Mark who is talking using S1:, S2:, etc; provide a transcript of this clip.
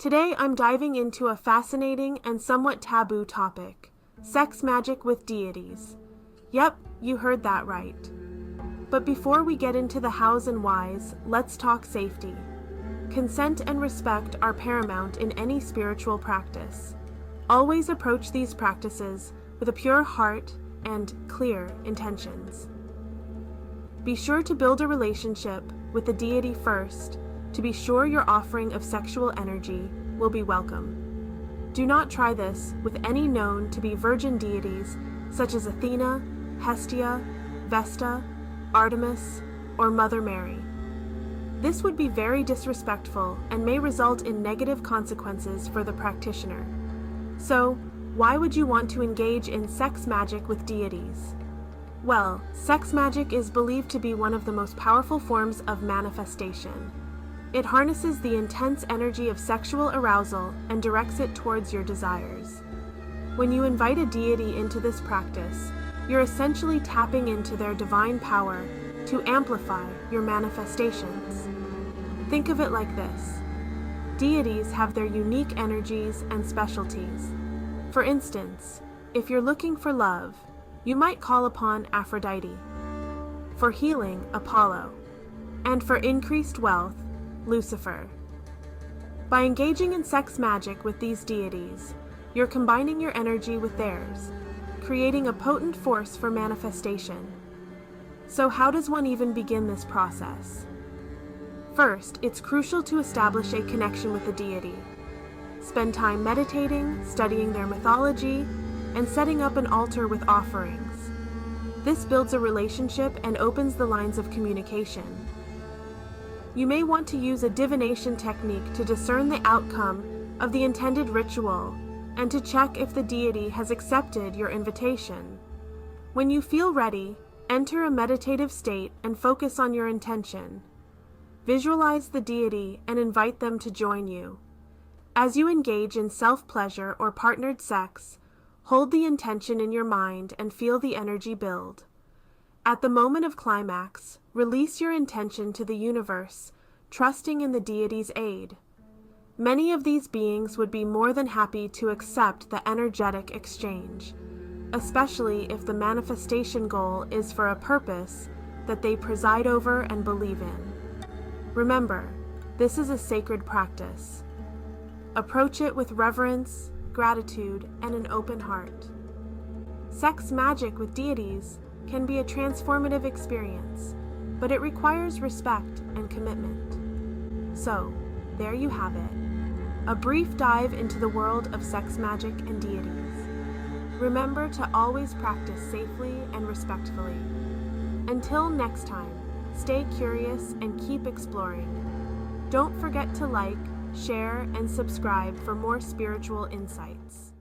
S1: Today I'm diving into a fascinating and somewhat taboo topic: sex magic with deities. Yep, you heard that right. But before we get into the hows and whys, let's talk safety. Consent and respect are paramount in any spiritual practice. Always approach these practices with a pure heart and clear intentions. Be sure to build a relationship with the deity first to be sure your offering of sexual energy will be welcome. Do not try this with any known to be virgin deities such as Athena, Hestia, Vesta, Artemis, or Mother Mary. This would be very disrespectful and may result in negative consequences for the practitioner. So, why would you want to engage in sex magic with deities? Well, sex magic is believed to be one of the most powerful forms of manifestation. It harnesses the intense energy of sexual arousal and directs it towards your desires. When you invite a deity into this practice, you're essentially tapping into their divine power to amplify your manifestations. Think of it like this. Deities have their unique energies and specialties. For instance, if you're looking for love, you might call upon Aphrodite. For healing, Apollo. And for increased wealth, Lucifer. By engaging in sex magic with these deities, you're combining your energy with theirs, creating a potent force for manifestation. So how does one even begin this process? First, it's crucial to establish a connection with the deity. Spend time meditating, studying their mythology, and setting up an altar with offerings. This builds a relationship and opens the lines of communication. You may want to use a divination technique to discern the outcome of the intended ritual and to check if the deity has accepted your invitation. When you feel ready, enter a meditative state and focus on your intention. Visualize the deity and invite them to join you. As you engage in self-pleasure or partnered sex, hold the intention in your mind and feel the energy build. At the moment of climax, release your intention to the universe, trusting in the deity's aid. Many of these beings would be more than happy to accept the energetic exchange, especially if the manifestation goal is for a purpose that they preside over and believe in. Remember, this is a sacred practice. Approach it with reverence, gratitude, and an open heart. Sex magic with deities can be a transformative experience, but it requires respect and commitment. So, there you have it, a brief dive into the world of sex magic and deities. Remember to always practice safely and respectfully. Until next time, stay curious and keep exploring. Don't forget to like, share, and subscribe for more spiritual insights.